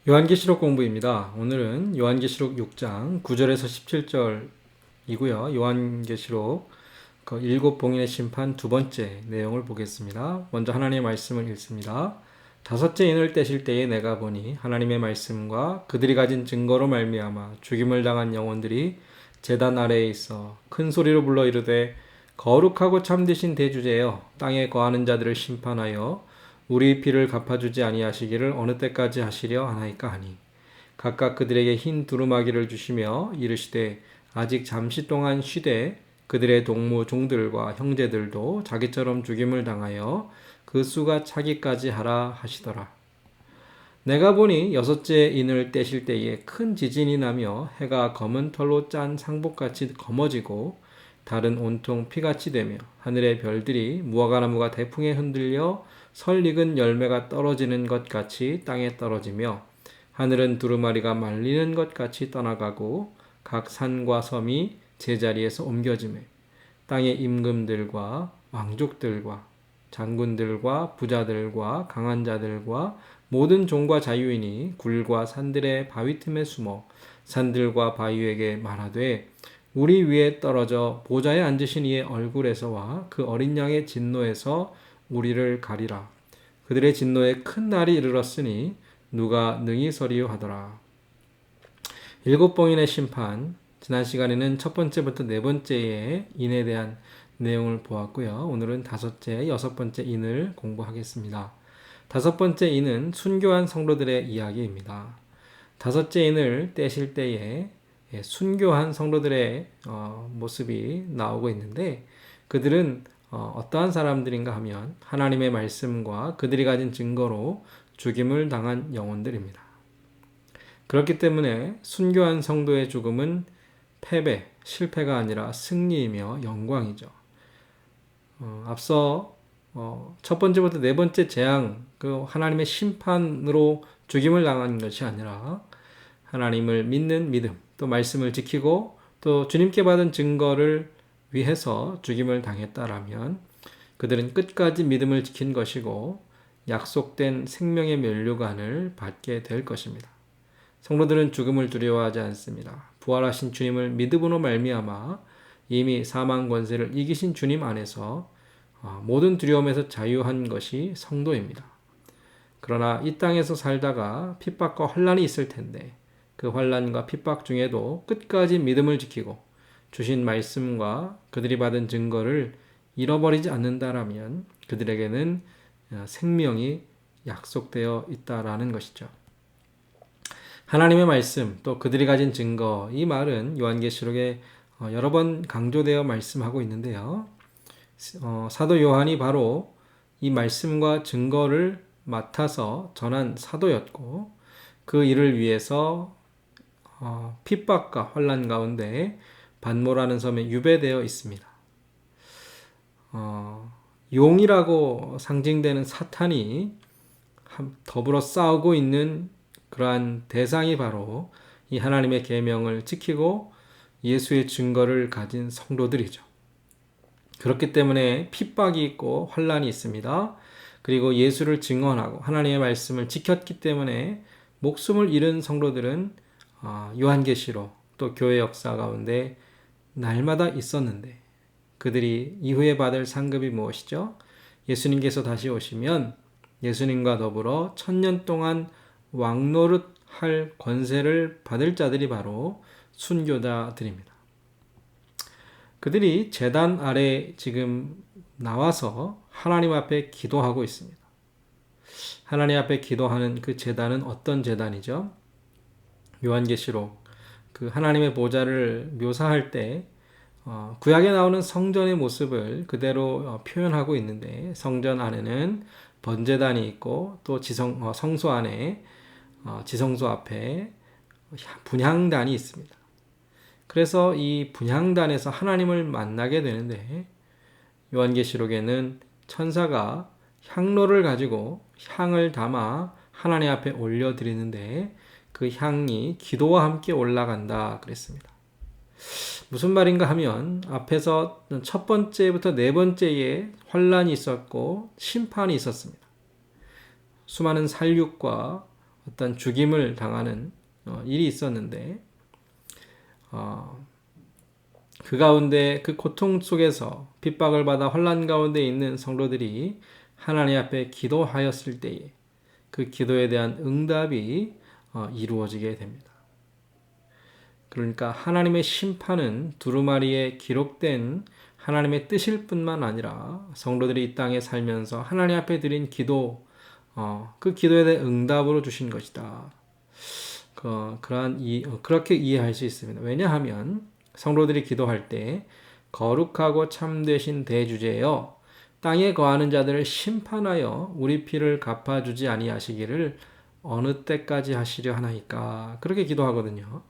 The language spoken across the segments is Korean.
요한계시록 공부입니다. 오늘은 요한계시록 6장 9절에서 17절이고요. 요한계시록 그 일곱 봉인의 심판 두 번째 내용을 보겠습니다. 먼저 하나님의 말씀을 읽습니다. 다섯째 인을 떼실 때에 내가 보니 하나님의 말씀과 그들이 가진 증거로 말미암아 죽임을 당한 영혼들이 제단 아래에 있어 큰 소리로 불러 이르되 거룩하고 참되신 대주제여 땅에 거하는 자들을 심판하여 우리 피를 갚아주지 아니하시기를 어느 때까지 하시려 하나이까 하니 각각 그들에게 흰 두루마기를 주시며 이르시되 아직 잠시 동안 쉬되 그들의 동무 종들과 형제들도 자기처럼 죽임을 당하여 그 수가 차기까지 하라 하시더라. 내가 보니 여섯째 인을 떼실 때에 큰 지진이 나며 해가 검은 털로 짠 상복같이 검어지고 달은 온통 피같이 되며 하늘의 별들이 무화과나무가 대풍에 흔들려 설 익은 열매가 떨어지는 것 같이 땅에 떨어지며 하늘은 두루마리가 말리는 것 같이 떠나가고 각 산과 섬이 제자리에서 옮겨지매 땅의 임금들과 왕족들과 장군들과 부자들과 강한 자들과 모든 종과 자유인이 굴과 산들의 바위 틈에 숨어 산들과 바위에게 말하되 우리 위에 떨어져 보좌에 앉으신 이의 얼굴에서와 그 어린 양의 진노에서 우리를 가리라. 그들의 진노에 큰 날이 이르렀으니 누가 능히 서리요 하더라. 일곱 봉인의 심판. 지난 시간에는 첫 번째부터 네 번째의 인에 대한 내용을 보았고요. 오늘은 다섯째, 여섯 번째 인을 공부하겠습니다. 다섯 번째 인은 순교한 성도들의 이야기입니다. 다섯째 인을 떼실 때에 순교한 성도들의 모습이 나오고 있는데 그들은 어떠한 사람들인가 하면 하나님의 말씀과 그들이 가진 증거로 죽임을 당한 영혼들입니다. 그렇기 때문에 순교한 성도의 죽음은 패배, 실패가 아니라 승리이며 영광이죠. 앞서 첫 번째부터 네 번째 재앙, 그 하나님의 심판으로 죽임을 당한 것이 아니라 하나님을 믿는 믿음, 또 말씀을 지키고 또 주님께 받은 증거를 위해서 죽임을 당했다라면 그들은 끝까지 믿음을 지킨 것이고 약속된 생명의 면류관을 받게 될 것입니다. 성도들은 죽음을 두려워하지 않습니다. 부활하신 주님을 믿음으로 말미암아 이미 사망 권세를 이기신 주님 안에서 모든 두려움에서 자유한 것이 성도입니다. 그러나 이 땅에서 살다가 핍박과 환난이 있을 텐데 그 환난과 핍박 중에도 끝까지 믿음을 지키고 주신 말씀과 그들이 받은 증거를 잃어버리지 않는다라면 그들에게는 생명이 약속되어 있다라는 것이죠. 하나님의 말씀 또 그들이 가진 증거, 이 말은 요한계시록에 여러 번 강조되어 말씀하고 있는데요. 사도 요한이 바로 이 말씀과 증거를 맡아서 전한 사도였고 그 일을 위해서 핍박과 환난 가운데 반모라는 섬에 유배되어 있습니다. 용이라고 상징되는 사탄이 더불어 싸우고 있는 그러한 대상이 바로 이 하나님의 계명을 지키고 예수의 증거를 가진 성도들이죠. 그렇기 때문에 핍박이 있고 환난이 있습니다. 그리고 예수를 증언하고 하나님의 말씀을 지켰기 때문에 목숨을 잃은 성도들은 요한계시록 또 교회 역사 가운데 날마다 있었는데 그들이 이후에 받을 상급이 무엇이죠? 예수님께서 다시 오시면 예수님과 더불어 1000년 동안 왕노릇할 권세를 받을 자들이 바로 순교자들입니다. 그들이 제단 아래 지금 나와서 하나님 앞에 기도하고 있습니다. 하나님 앞에 기도하는 그 제단은 어떤 제단이죠? 요한계시록 그 하나님의 보좌를 묘사할 때 구약에 나오는 성전의 모습을 그대로 표현하고 있는데 성전 안에는 번제단이 있고 또 성소 안에 지성소 앞에 분향단이 있습니다. 그래서 이 분향단에서 하나님을 만나게 되는데 요한계시록에는 천사가 향로를 가지고 향을 담아 하나님 앞에 올려드리는데 그 향이 기도와 함께 올라간다 그랬습니다. 무슨 말인가 하면 앞에서 첫 번째부터 네 번째에 환난이 있었고 심판이 있었습니다. 수많은 살육과 어떤 죽임을 당하는 일이 있었는데 그 가운데 그 고통 속에서 핍박을 받아 환난 가운데 있는 성도들이 하나님 앞에 기도하였을 때에 그 기도에 대한 응답이 이루어지게 됩니다. 그러니까 하나님의 심판은 두루마리에 기록된 하나님의 뜻일 뿐만 아니라 성도들이 이 땅에 살면서 하나님 앞에 드린 기도, 그 기도에 대한 응답으로 주신 것이다. 그렇게 이해할 수 있습니다. 왜냐하면 성도들이 기도할 때 거룩하고 참되신 대주제여 땅에 거하는 자들을 심판하여 우리 피를 갚아주지 아니하시기를 어느 때까지 하시려 하나이까 그렇게 기도하거든요.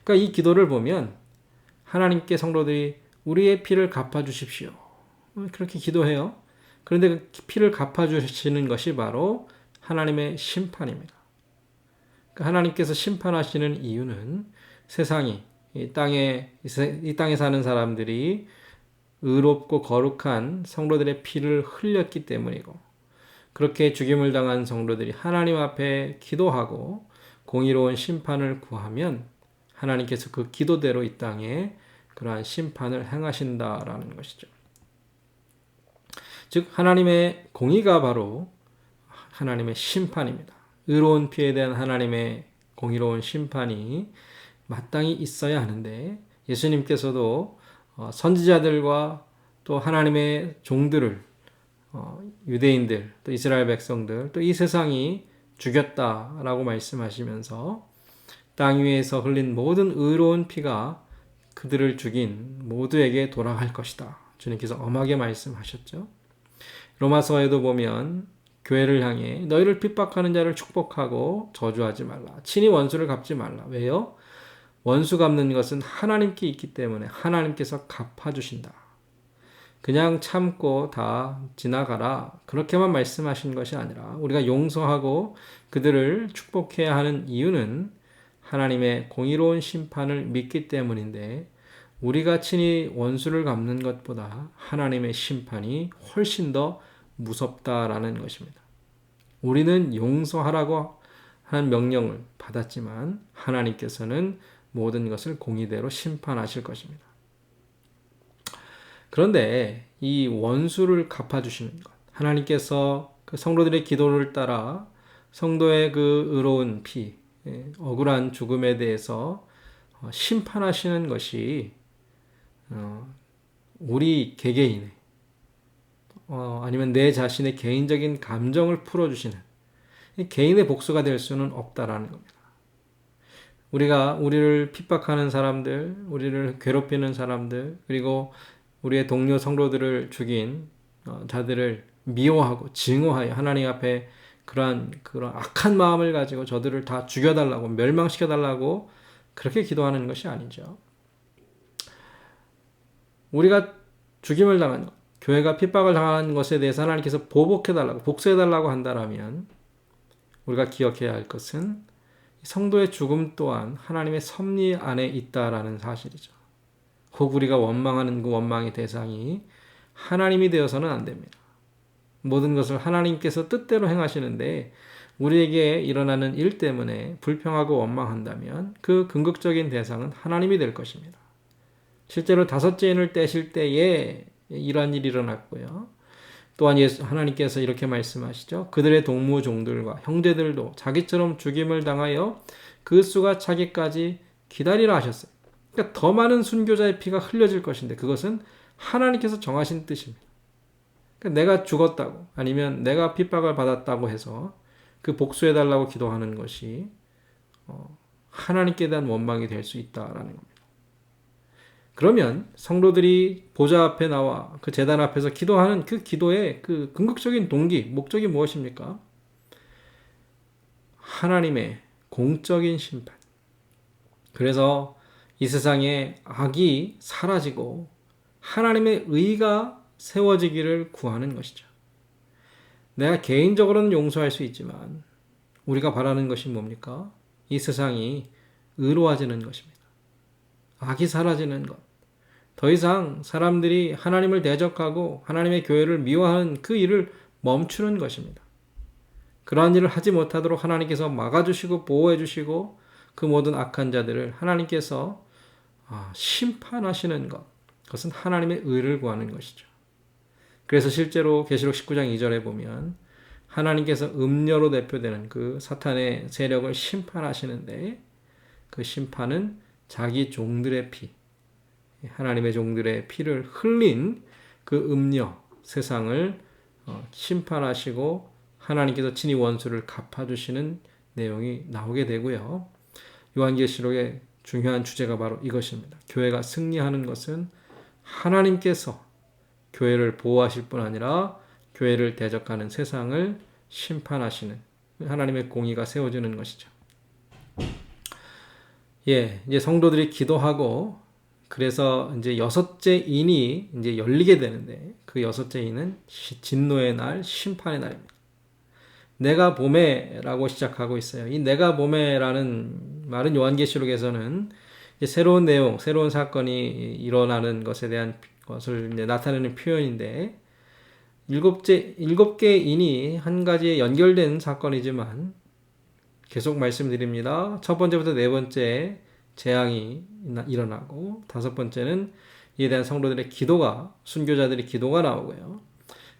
그러니까 이 기도를 보면 하나님께 성도들이 우리의 피를 갚아주십시오 그렇게 기도해요. 그런데 그 피를 갚아주시는 것이 바로 하나님의 심판입니다. 하나님께서 심판하시는 이유는 세상이 이 땅에 사는 사람들이 의롭고 거룩한 성도들의 피를 흘렸기 때문이고 그렇게 죽임을 당한 성도들이 하나님 앞에 기도하고 공의로운 심판을 구하면 하나님께서 그 기도대로 이 땅에 그러한 심판을 행하신다라는 것이죠. 즉 하나님의 공의가 바로 하나님의 심판입니다. 의로운 피에 대한 하나님의 공의로운 심판이 마땅히 있어야 하는데 예수님께서도 선지자들과 또 하나님의 종들을 유대인들 또 이스라엘 백성들 또 이 세상이 죽였다라고 말씀하시면서 땅 위에서 흘린 모든 의로운 피가 그들을 죽인 모두에게 돌아갈 것이다. 주님께서 엄하게 말씀하셨죠. 로마서에도 보면 교회를 향해 너희를 핍박하는 자를 축복하고 저주하지 말라. 친히 원수를 갚지 말라. 왜요? 원수 갚는 것은 하나님께 있기 때문에 하나님께서 갚아주신다. 그냥 참고 다 지나가라. 그렇게만 말씀하신 것이 아니라 우리가 용서하고 그들을 축복해야 하는 이유는 하나님의 공의로운 심판을 믿기 때문인데 우리가 친히 원수를 갚는 것보다 하나님의 심판이 훨씬 더 무섭다라는 것입니다. 우리는 용서하라고 하는 명령을 받았지만 하나님께서는 모든 것을 공의대로 심판하실 것입니다. 그런데 이 원수를 갚아주시는 것, 하나님께서 그 성도들의 기도를 따라 성도의 그 의로운 피, 억울한 죽음에 대해서 심판하시는 것이 우리 개개인의 아니면 내 자신의 개인적인 감정을 풀어주시는 개인의 복수가 될 수는 없다라는 겁니다. 우리가 우리를 핍박하는 사람들, 우리를 괴롭히는 사람들, 그리고 우리의 동료 성도들을 죽인 자들을 미워하고 증오하여 하나님 앞에 그런 악한 마음을 가지고 저들을 다 죽여달라고 멸망시켜달라고 그렇게 기도하는 것이 아니죠. 우리가 죽임을 당한 것, 교회가 핍박을 당하는 것에 대해서 하나님께서 보복해달라고 복수해달라고 한다면 우리가 기억해야 할 것은 성도의 죽음 또한 하나님의 섭리 안에 있다라는 사실이죠. 혹 우리가 원망하는 그 원망의 대상이 하나님이 되어서는 안 됩니다. 모든 것을 하나님께서 뜻대로 행하시는데 우리에게 일어나는 일 때문에 불평하고 원망한다면 그 궁극적인 대상은 하나님이 될 것입니다. 실제로 다섯째 인을 떼실 때에 이러한 일이 일어났고요. 또한 하나님께서 이렇게 말씀하시죠. 그들의 동무 종들과 형제들도 자기처럼 죽임을 당하여 그 수가 차기까지 기다리라 하셨어요. 그러니까 더 많은 순교자의 피가 흘려질 것인데 그것은 하나님께서 정하신 뜻입니다. 그러니까 내가 죽었다고 아니면 내가 핍박을 받았다고 해서 그 복수해달라고 기도하는 것이 하나님께 대한 원망이 될 수 있다라는 겁니다. 그러면 성도들이 보좌 앞에 나와 그 제단 앞에서 기도하는 그 기도의 그 궁극적인 동기, 목적이 무엇입니까? 하나님의 공적인 심판. 그래서 이 세상에 악이 사라지고 하나님의 의가 세워지기를 구하는 것이죠. 내가 개인적으로는 용서할 수 있지만 우리가 바라는 것이 뭡니까? 이 세상이 의로워지는 것입니다. 악이 사라지는 것. 더 이상 사람들이 하나님을 대적하고 하나님의 교회를 미워하는 그 일을 멈추는 것입니다. 그러한 일을 하지 못하도록 하나님께서 막아주시고 보호해주시고 그 모든 악한 자들을 하나님께서 심판하시는 것. 그것은 하나님의 의를 구하는 것이죠. 그래서 실제로 계시록 19장 2절에 보면 하나님께서 음녀로 대표되는 그 사탄의 세력을 심판하시는데 그 심판은 자기 종들의 피, 하나님의 종들의 피를 흘린 그 음녀 세상을 심판하시고 하나님께서 친히 원수를 갚아주시는 내용이 나오게 되고요. 요한계시록의 중요한 주제가 바로 이것입니다. 교회가 승리하는 것은 하나님께서 교회를 보호하실 뿐 아니라 교회를 대적하는 세상을 심판하시는 하나님의 공의가 세워지는 것이죠. 이제 성도들이 기도하고 그래서 이제 여섯째 인이 이제 열리게 되는데 그 여섯째 인은 진노의 날, 심판의 날입니다. 내가 봄에라고 시작하고 있어요. 이 내가 봄에라는 말은 요한계시록에서는 새로운 내용, 새로운 사건이 일어나는 것에 대한 것을 이제 나타내는 표현인데 일곱 개의 인이 한 가지에 연결된 사건이지만 계속 말씀드립니다. 첫 번째부터 네 번째 재앙이 일어나고 다섯 번째는 이에 대한 성도들의 기도가 순교자들의 기도가 나오고요.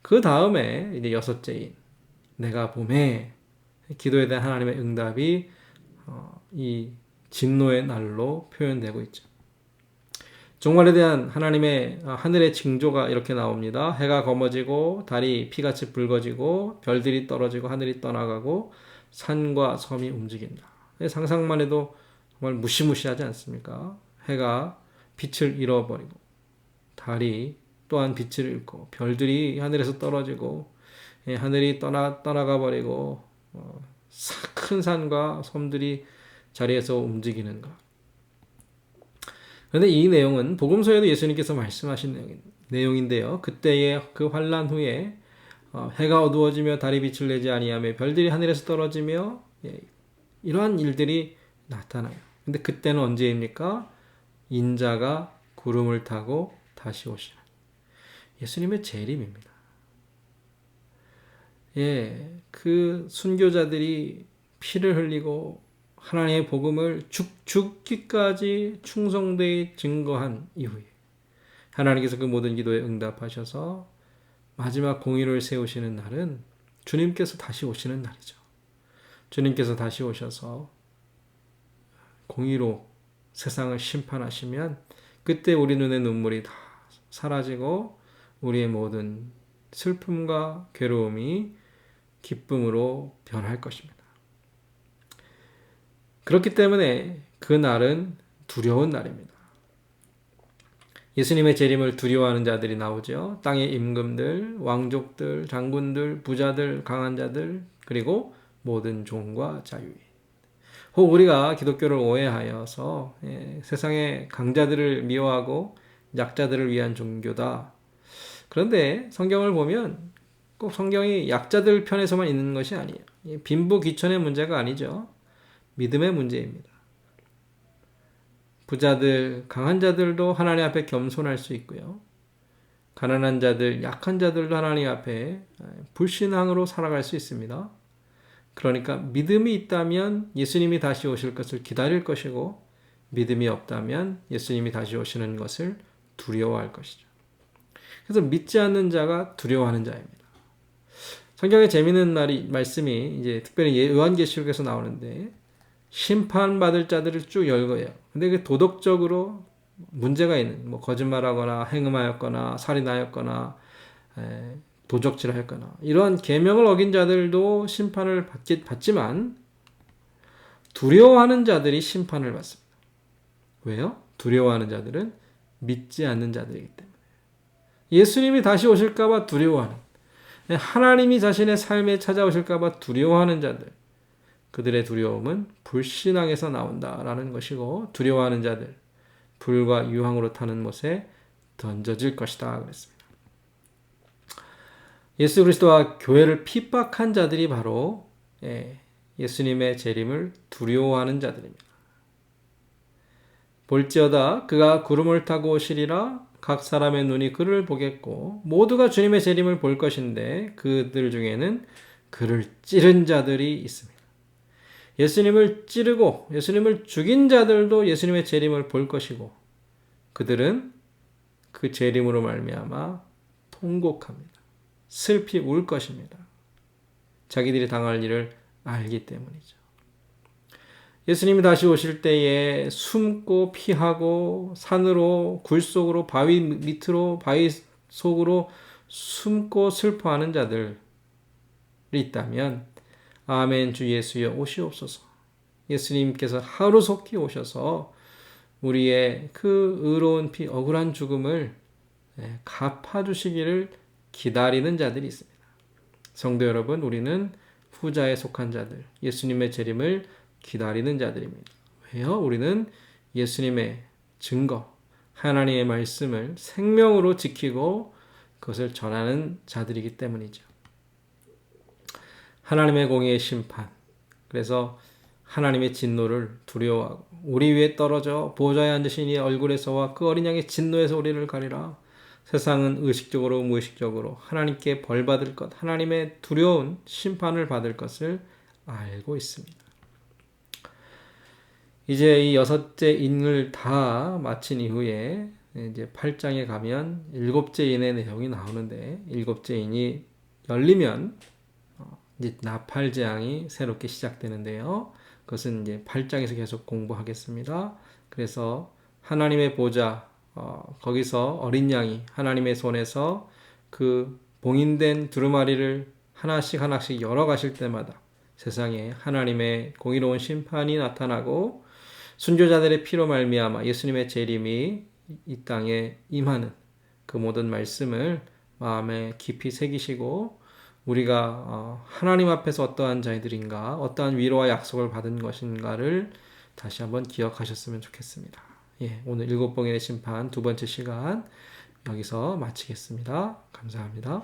그 다음에 이제 여섯째인 내가 봄에 기도에 대한 하나님의 응답이 이 진노의 날로 표현되고 있죠. 종말에 대한 하나님의 하늘의 징조가 이렇게 나옵니다. 해가 검어지고 달이 피같이 붉어지고 별들이 떨어지고 하늘이 떠나가고 산과 섬이 움직인다. 상상만 해도 정말 무시무시하지 않습니까? 해가 빛을 잃어버리고 달이 또한 빛을 잃고 별들이 하늘에서 떨어지고 하늘이 떠나가 버리고 큰 산과 섬들이 자리에서 움직이는 것. 그런데 이 내용은 복음서에도 예수님께서 말씀하신 내용인데요. 그때의 그 환난 후에 해가 어두워지며 달이 빛을 내지 아니하며 별들이 하늘에서 떨어지며 이러한 일들이 나타나요. 근데 그때는 언제입니까? 인자가 구름을 타고 다시 오시는 예수님의 재림입니다. 그 순교자들이 피를 흘리고 하나님의 복음을 죽기까지 충성되이 증거한 이후에 하나님께서 그 모든 기도에 응답하셔서 마지막 공의를 세우시는 날은 주님께서 다시 오시는 날이죠. 주님께서 다시 오셔서 공의로 세상을 심판하시면 그때 우리 눈의 눈물이 다 사라지고 우리의 모든 슬픔과 괴로움이 기쁨으로 변할 것입니다. 그렇기 때문에 그 날은 두려운 날입니다. 예수님의 재림을 두려워하는 자들이 나오죠. 땅의 임금들, 왕족들, 장군들, 부자들, 강한 자들, 그리고 모든 종과 자유인. 혹 우리가 기독교를 오해하여서 세상의 강자들을 미워하고 약자들을 위한 종교다. 그런데 성경을 보면 꼭 성경이 약자들 편에서만 있는 것이 아니에요. 빈부귀천의 문제가 아니죠. 믿음의 문제입니다. 부자들, 강한 자들도 하나님 앞에 겸손할 수 있고요. 가난한 자들, 약한 자들도 하나님 앞에 불신앙으로 살아갈 수 있습니다. 그러니까 믿음이 있다면 예수님이 다시 오실 것을 기다릴 것이고 믿음이 없다면 예수님이 다시 오시는 것을 두려워할 것이죠. 그래서 믿지 않는 자가 두려워하는 자입니다. 성경에 재미있는 말씀이 이제 특별히 요한계시록에서 나오는데 심판받을 자들을 쭉 열거해요. 근데 그 도덕적으로 문제가 있는 거짓말하거나 행음하였거나 살인하였거나 도적질하였거나 이러한 계명을 어긴 자들도 심판을 받지만 두려워하는 자들이 심판을 받습니다. 왜요? 두려워하는 자들은 믿지 않는 자들이기 때문에 예수님이 다시 오실까 봐 두려워하는 하나님이 자신의 삶에 찾아오실까 봐 두려워하는 자들 그들의 두려움은 불신앙에서 나온다라는 것이고 두려워하는 자들 불과 유황으로 타는 못에 던져질 것이다 그랬습니다. 예수 그리스도와 교회를 핍박한 자들이 바로 예수님의 재림을 두려워하는 자들입니다. 볼지어다 그가 구름을 타고 오시리라 각 사람의 눈이 그를 보겠고 모두가 주님의 재림을 볼 것인데 그들 중에는 그를 찌른 자들이 있습니다. 예수님을 찌르고 예수님을 죽인 자들도 예수님의 재림을 볼 것이고 그들은 그 재림으로 말미암아 통곡합니다. 슬피 울 것입니다. 자기들이 당할 일을 알기 때문이죠. 예수님이 다시 오실 때에 숨고 피하고 산으로 굴 속으로 바위 밑으로 바위 속으로 숨고 슬퍼하는 자들이 있다면 아멘 주 예수여 오시옵소서. 예수님께서 하루속히 오셔서 우리의 그 의로운 피 억울한 죽음을 갚아주시기를 기다리는 자들이 있습니다. 성도 여러분, 우리는 후자에 속한 자들, 예수님의 재림을 기다리는 자들입니다. 왜요? 우리는 예수님의 증거, 하나님의 말씀을 생명으로 지키고 그것을 전하는 자들이기 때문이죠. 하나님의 공의의 심판, 그래서 하나님의 진노를 두려워하고 우리 위에 떨어져 보좌에 앉으신 이의 얼굴에서와 그 어린 양의 진노에서 우리를 가리라. 세상은 의식적으로 무의식적으로 하나님께 벌받을 것, 하나님의 두려운 심판을 받을 것을 알고 있습니다. 이제 이 6째 인을 다 마친 이후에 이제 8장에 가면 7째 인의 내용이 나오는데 7째 인이 열리면 이제 나팔 재앙이 새롭게 시작되는데요. 그것은 이제 8장에서 계속 공부하겠습니다. 그래서 하나님의 보좌, 거기서 어린 양이 하나님의 손에서 그 봉인된 두루마리를 하나씩 하나씩 열어가실 때마다 세상에 하나님의 공의로운 심판이 나타나고 순교자들의 피로 말미암아 예수님의 재림이 이 땅에 임하는 그 모든 말씀을 마음에 깊이 새기시고 우리가 하나님 앞에서 어떠한 자들인가, 어떠한 위로와 약속을 받은 것인가를 다시 한번 기억하셨으면 좋겠습니다. 예, 오늘 7봉인의 심판 2번째 시간 여기서 마치겠습니다. 감사합니다.